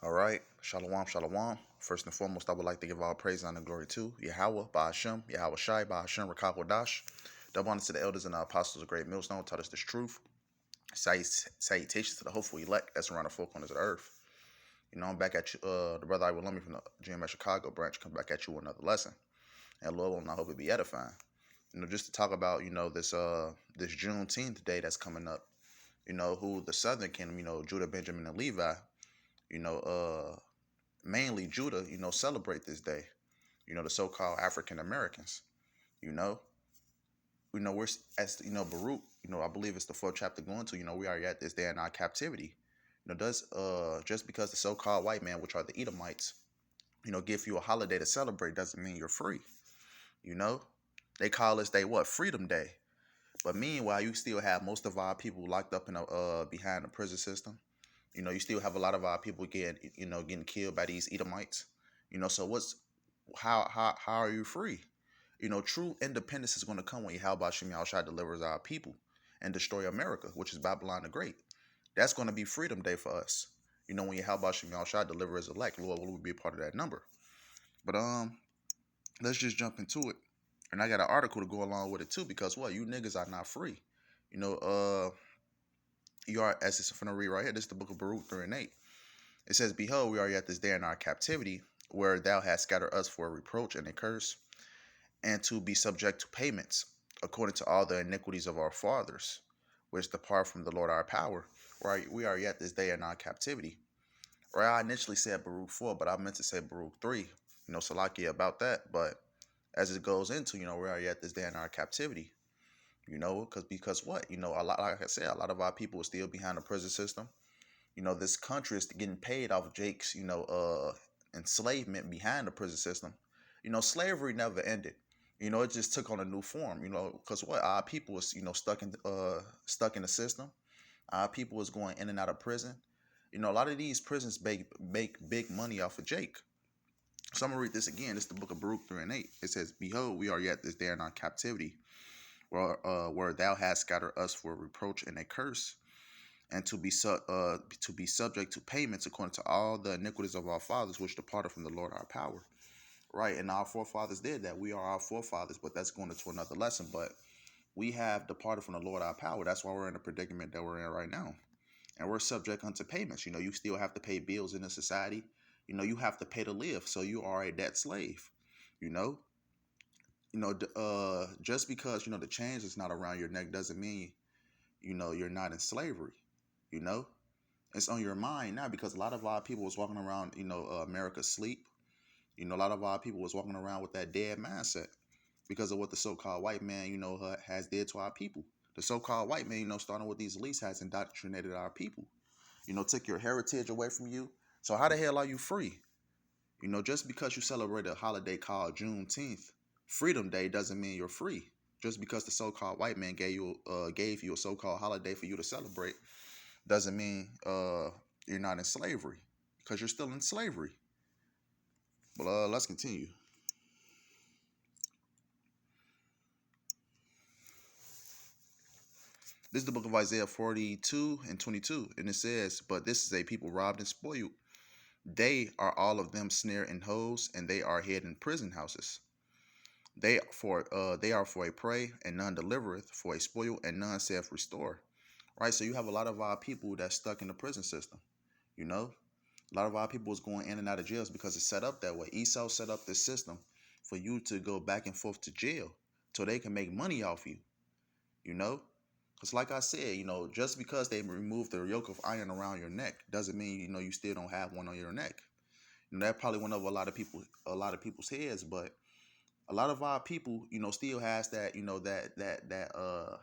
All right, shalom, shalom. First and foremost, I would like to give all praise and glory to Yahweh, Ba'ashem, Yahweh Shai, Ba'ashem, Rakakwadash. Double honor to the elders and the apostles of Great Millstone, taught us this truth. Salutations to the hopeful elect that's around the four corners of the earth. You know, I'm back at you, the brother I will love me from the GMS Chicago branch, come back at you with another lesson. And Lord, and I hope it be edifying. You know, just to talk about, this Juneteenth day that's coming up. You know, who the Southern Kingdom, Judah, Benjamin, and Levi, you know, mainly Judah, celebrate this day. The so-called African Americans. You know, we're as Baruch. I believe it's the fourth chapter going to. We are at this day in our captivity. Does just because the so-called white man, which are the Edomites, give you a holiday to celebrate doesn't mean you're free. You know, they call this day what? Freedom Day. But meanwhile, you still have most of our people locked up in behind the prison system. You still have a lot of our people getting killed by these Edomites. So how are you free? True independence is going to come when Yahweh Shem Yahushua delivers our people and destroy America, which is Babylon the Great. That's going to be Freedom Day for us. When Yahweh Shem Yahushua delivers elect, Lord will be a part of that number. But let's just jump into it. And I got an article to go along with it too, because what? You niggas are not free. You are, as it's going to read right here, this is the book of Baruch 3 and 8. It says, Behold, we are yet this day in our captivity, where thou hast scattered us for a reproach and a curse, and to be subject to payments, according to all the iniquities of our fathers, which depart from the Lord our power. Right, we are yet this day in our captivity. Right, I initially said Baruch 4, but I meant to say Baruch 3. Salakia about that. But as it goes into, we are yet this day in our captivity. Because what? Like I said, a lot of our people are still behind the prison system. This country is getting paid off Jake's, enslavement behind the prison system. Slavery never ended. It just took on a new form. Because what? Our people was, stuck in the system. Our people was going in and out of prison. A lot of these prisons make big money off of Jake. So I'm gonna read this again. This is the book of Baruch 3 and 8. It says, Behold, we are yet this day in our captivity, where thou hast scattered us for a reproach and a curse, and to be subject to payments according to all the iniquities of our fathers, which departed from the Lord our power. Right, and our forefathers did that. We are our forefathers, but that's going into another lesson. But we have departed from the Lord our power. That's why we're in the predicament that we're in right now. And we're subject unto payments. You still have to pay bills in the society. You have to pay to live. So you are a debt slave. Just because, the chains is not around your neck doesn't mean, you're not in slavery. It's on your mind now, because a lot of our people was walking around, America sleep. A lot of our people was walking around with that dead mindset because of what the so-called white man, has did to our people. The so-called white man, starting with these elites, has indoctrinated our people. Took your heritage away from you. So how the hell are you free? Just because you celebrate a holiday called Juneteenth, Freedom Day, doesn't mean you're free. Just because the so-called white man gave you a so-called holiday for you to celebrate, doesn't mean you're not in slavery, because you're still in slavery. But let's continue. This is the book of Isaiah 42 and 22, and it says, But this is a people robbed and spoiled. They are all of them snare and hoes, and they are hid in prison houses. They are for a prey, and none delivereth, for a spoil, and none saith restore. Right, so you have a lot of our people that's stuck in the prison system. A lot of our people is going in and out of jails because it's set up that way. Esau set up this system for you to go back and forth to jail so they can make money off you. Because like I said, just because they remove the yoke of iron around your neck doesn't mean, you still don't have one on your neck. That probably went over a lot of people's heads, but a lot of our people, still has that,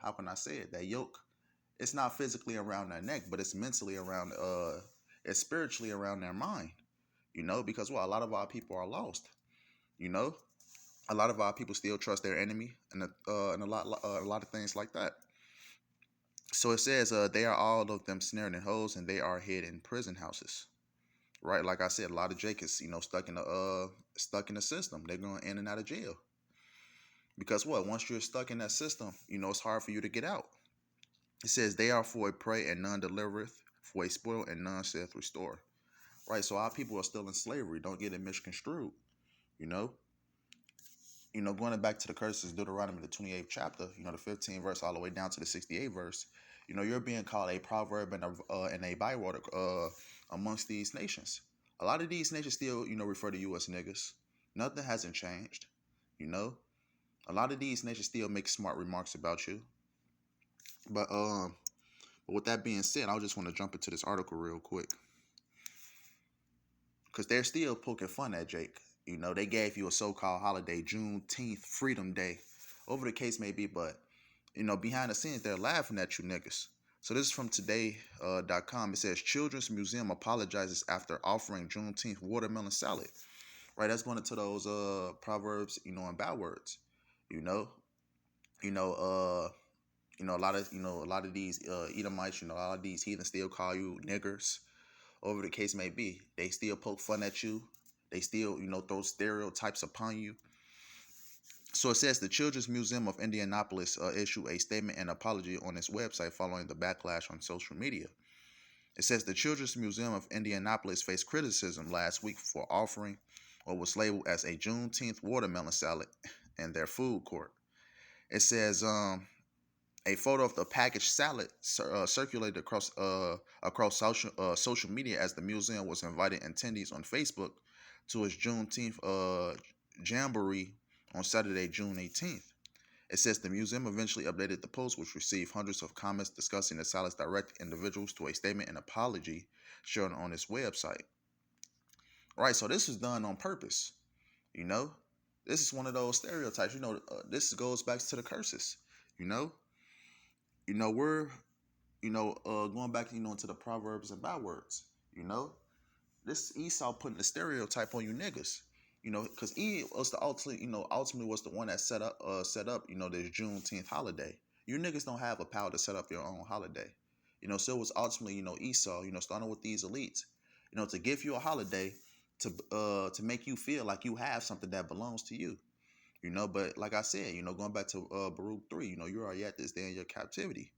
how can I say it? That yoke. It's not physically around their neck, but it's mentally around, it's spiritually around their mind, because a lot of our people are lost, a lot of our people still trust their enemy, and a lot of things like that. So it says, they are all of them snared in holes, and they are hid in prison houses. Right, like I said, a lot of Jake is, stuck in the system. They're going in and out of jail. Because once you're stuck in that system, it's hard for you to get out. It says, they are for a prey, and none delivereth, for a spoil, and none saith restore. right? So our people are still in slavery. Don't get it misconstrued, you know. Going back to the curses, Deuteronomy, the 28th chapter, the 15th verse all the way down to the 68th verse, you're being called a proverb and a byword amongst these nations. A lot of these nations still, refer to you as niggas. Nothing hasn't changed, you know. A lot of these nations still make smart remarks about you. But with that being said, I just want to jump into this article real quick because they're still poking fun at Jake. They gave you a so-called holiday, Juneteenth, Freedom Day, over the case may be, but behind the scenes, they're laughing at you niggas. So this is from today.com. It says Children's Museum apologizes after offering Juneteenth watermelon salad. Right, that's going into those proverbs, and bad words. You know, you know, uh, a lot of these Edomites, a lot of these heathens still call you niggers. Over the case may be, they still poke fun at you. They still, throw stereotypes upon you. So it says the Children's Museum of Indianapolis issued a statement and apology on its website following the backlash on social media. It says the Children's Museum of Indianapolis faced criticism last week for offering what was labeled as a Juneteenth watermelon salad in their food court. It says a photo of the packaged salad circulated across social media as the museum was inviting attendees on Facebook to its Juneteenth jamboree on Saturday, June 18th. It says the museum eventually updated the post, which received hundreds of comments discussing the salad's direct individuals to a statement and apology shown on its website. Right, so this was done on purpose. You know, this is one of those stereotypes. This goes back to the curses. You know, we're going back into the proverbs and bywords. You know, this Esau putting the stereotype on you niggas. Because he was the ultimately was the one that set up this Juneteenth holiday. You niggas don't have a power to set up your own holiday. So it was ultimately, Esau, starting with these elites, to give you a holiday to make you feel like you have something that belongs to you. But like I said, going back to Baruch 3, you're already at this day in your captivity.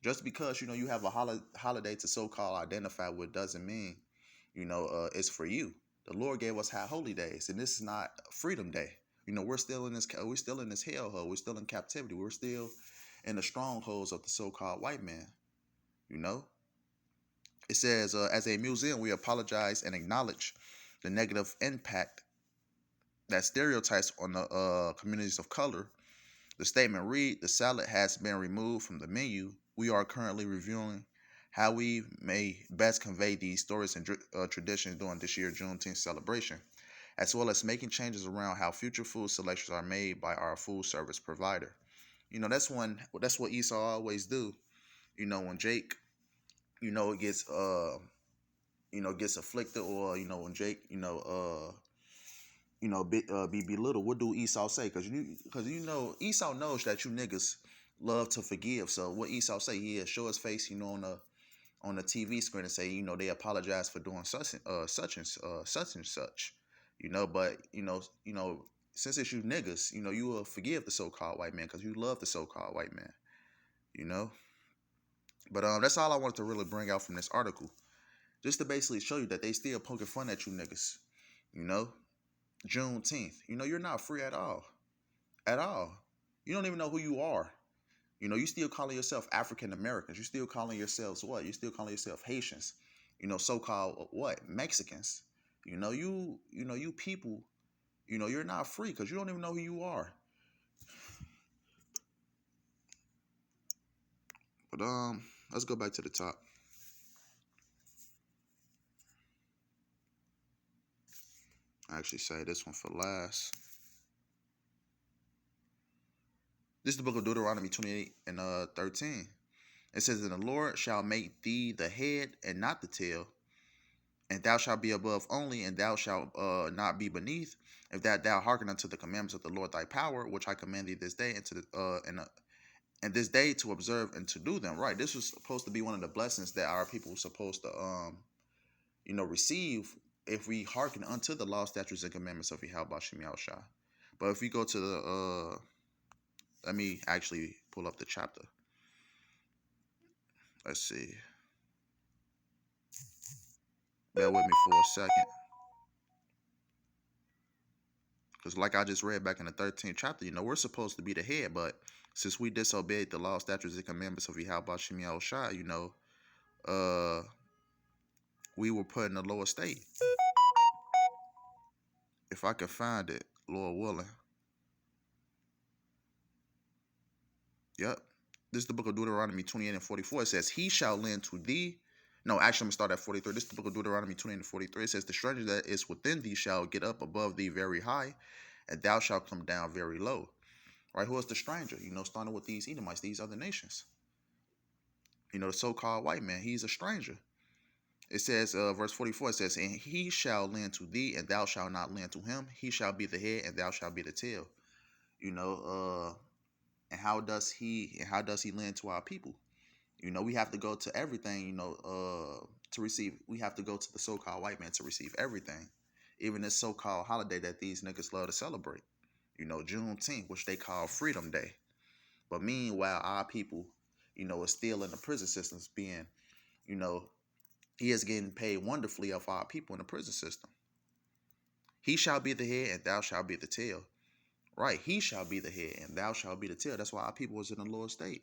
Just because you have a holiday to so-called identify with doesn't mean it's for you. The Lord gave us high holy days, and this is not Freedom Day. We're still in this hellhole. We're still in captivity. We're still in the strongholds of the so-called white man. It says, as a museum, we apologize and acknowledge the negative impact that stereotypes on the communities of color. The statement read, the salad has been removed from the menu. We are currently reviewing how we may best convey these stories and traditions during this year's Juneteenth celebration, as well as making changes around how future food selections are made by our food service provider. That's what Esau always do. When Jake, gets gets afflicted, or when Jake, be belittled. What do Esau say? Because Esau knows that you niggas love to forgive. So what Esau say? He'll show his face, on the TV screen and say, they apologize for doing such and such. But since it's you niggas, you will forgive the so-called white man because you love the so-called white man. But that's all I wanted to really bring out from this article, just to basically show you that they still poking fun at you niggas. Juneteenth. You're not free at all. At all. You don't even know who you are. You still calling yourself African Americans. You still calling yourselves what? You still calling yourself Haitians. So-called what? Mexicans. You people, you're not free because you don't even know who you are. But let's go back to the top. I actually say this one for last. This is the book of Deuteronomy 28 and 13. It says, and the Lord shall make thee the head and not the tail, and thou shalt be above only, and thou shalt not be beneath, if that thou hearken unto the commandments of the Lord thy power, which I command thee this day, and this day to observe and to do them. Right. This was supposed to be one of the blessings that our people were supposed to receive if we hearken unto the law, statutes, and commandments of Yahweh Shem Yahushua. But if we go to the let me actually pull up the chapter. Let's see. Bear with me for a second. Because like I just read back in the 13th chapter, we're supposed to be the head, but since we disobeyed the law, statutes, and commandments of Yahweh Shem Yahushua, uh, we were put in a lower state. If I could find it, Lord willing. Yep. This is the book of Deuteronomy 28 and 44. It says, he shall lend to thee. No, actually, I'm going to start at 43. This is the book of Deuteronomy 28 and 43. It says, the stranger that is within thee shall get up above thee very high, and thou shalt come down very low. Right? Who is the stranger? Starting with these Edomites, these other nations. The so-called white man, he's a stranger. It says, verse 44, it says, and he shall lend to thee, and thou shalt not lend to him. He shall be the head, and thou shalt be the tail. And how does he lend to our people? We have to go to everything, to receive. We have to go to the so-called white man to receive everything. Even this so-called holiday that these niggas love to celebrate. Juneteenth, which they call Freedom Day. But meanwhile, our people, is still in the prison systems being, he is getting paid wonderfully of our people in the prison system. He shall be the head and thou shalt be the tail. Right, he shall be the head and thou shalt be the tail. That's why our people was in a lower state.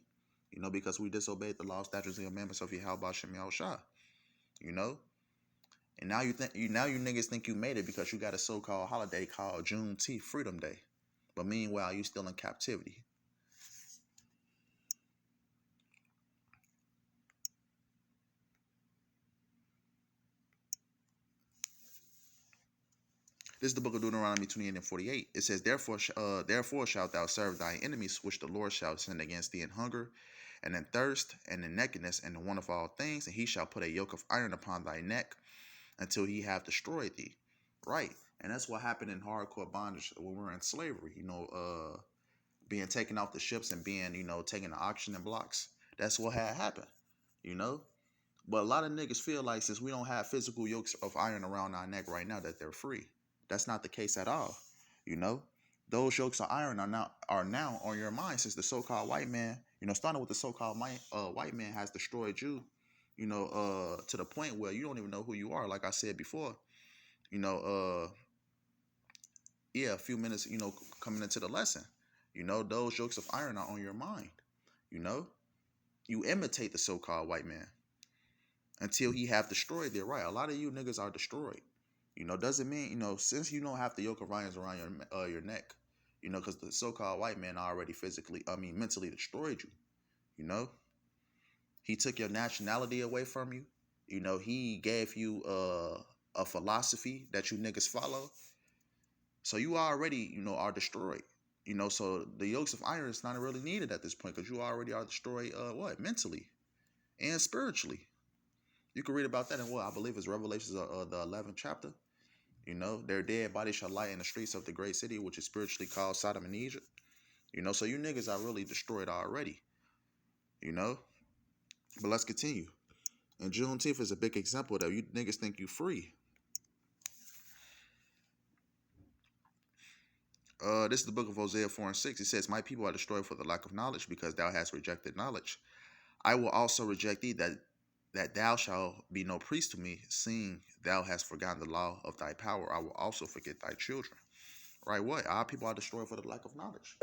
Because we disobeyed the law, statutes, and commandments of Yahweh Shem Yahushua. And now you niggas think you made it because you got a so-called holiday called Juneteenth, Freedom Day. But meanwhile, you still in captivity. This is the book of Deuteronomy 28 and 48. It says, therefore shalt thou serve thy enemies, which the Lord shall send against thee in hunger, and in thirst, and in nakedness, and in want of all things, and he shall put a yoke of iron upon thy neck until he have destroyed thee. Right. And that's what happened in hardcore bondage when we were in slavery, being taken off the ships and being, taken to auction blocks. That's what had happened, But a lot of niggas feel like since we don't have physical yokes of iron around our neck right now that they're free. That's not the case at all. Those yokes of iron are now on your mind since the so-called white man, starting with the so-called white man has destroyed you, to the point where you don't even know who you are. Like I said before, a few minutes, coming into the lesson, those yokes of iron are on your mind. You imitate the so-called white man until he have destroyed thee. Right. A lot of you niggas are destroyed. Doesn't mean, since you don't have the yoke of irons around your neck, because the so-called white man already mentally destroyed you. He took your nationality away from you. He gave you a philosophy that you niggas follow. So you already, are destroyed. So the yokes of iron is not really needed at this point because you already are destroyed, mentally and spiritually. You can read about that in I believe it's Revelations, the 11th chapter. Their dead bodies shall lie in the streets of the great city, which is spiritually called Sodom and Egypt. So you niggas are really destroyed already. But let's continue. And Juneteenth is a big example that you niggas think you free. This is the book of Hosea 4 and 6. It says, my people are destroyed for the lack of knowledge, because thou hast rejected knowledge. I will also reject thee, that thou shalt be no priest to me, seeing thou hast forgotten the law of thy power. I will also forget thy children. Right? What? Our people are destroyed for the lack of knowledge.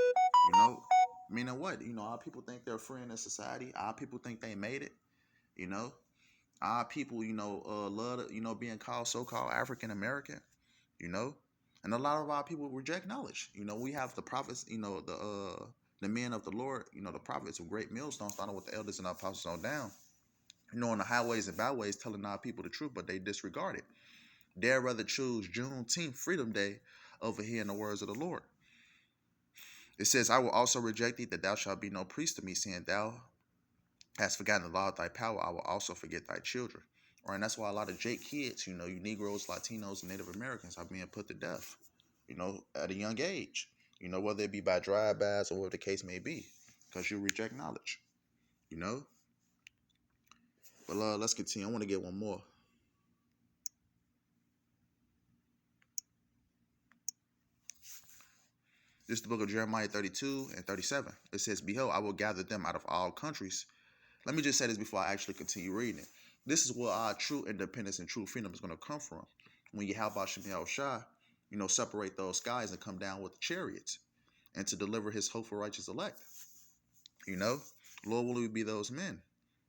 Meaning what? Our people think they're free in this society. Our people think they made it. Our people, love, being called so-called African American. And a lot of our people reject knowledge. We have the prophets, the men of the Lord, the prophets of great millstones, starting with the elders and apostles on down. On the highways and byways, telling our people the truth, but they disregard it. They'd rather choose Juneteenth, Freedom Day, over hearing the words of the Lord. It says, I will also reject thee, that thou shalt be no priest to me, seeing thou hast forgotten the law of thy power. I will also forget thy children. Right, and that's why a lot of Jake kids, you Negroes, Latinos, and Native Americans are being put to death, at a young age, whether it be by drive-bys or whatever the case may be, because you reject knowledge, But let's continue. I want to get one more. This is the book of Jeremiah 32 and 37. It says, behold, I will gather them out of all countries. Let me just say this before I actually continue reading it. This is where our true independence and true freedom is going to come from. When Yahweh Shem Shai, separate those skies and come down with the chariots and to deliver his hopeful righteous elect. Lord, will we be those men?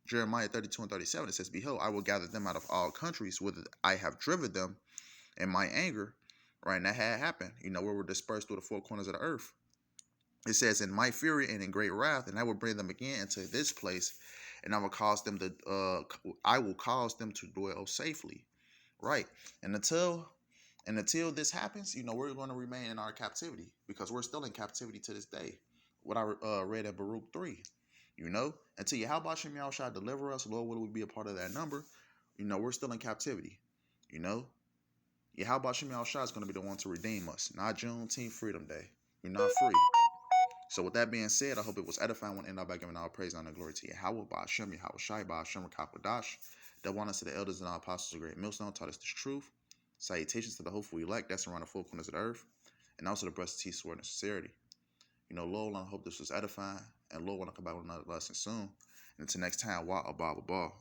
Jeremiah 32 and 37, it says, Behold, I will gather them out of all countries whither I have driven them in my anger. Right, and that had happened, where we're dispersed through the four corners of the earth. It says, in my fury and in great wrath, and I will bring them again into this place, and I will cause them to dwell safely. Right. And until this happens, we're going to remain in our captivity, because we're still in captivity to this day. What I read in Baruch 3, until Yahweh Shem Yahushua deliver us, Lord, will we be a part of that number? We're still in captivity. Yahweh Shem Yahushua is going to be the one to redeem us, not Juneteenth Freedom Day. We're not free. So with that being said, I hope it was edifying. I want to end out by giving all praise and glory to Yahweh, by Hashem, Yahweh Shai, by Hashem, Rakakwadash. That want us to the elders and our apostles of great millstone, taught us this truth. Salutations to the hopeful elect that's around the four corners of the earth, and also the breast, teeth, sword, and sincerity. Lord, I hope this was edifying, and Lord, want to come back with another lesson soon. And until next time, wa abba.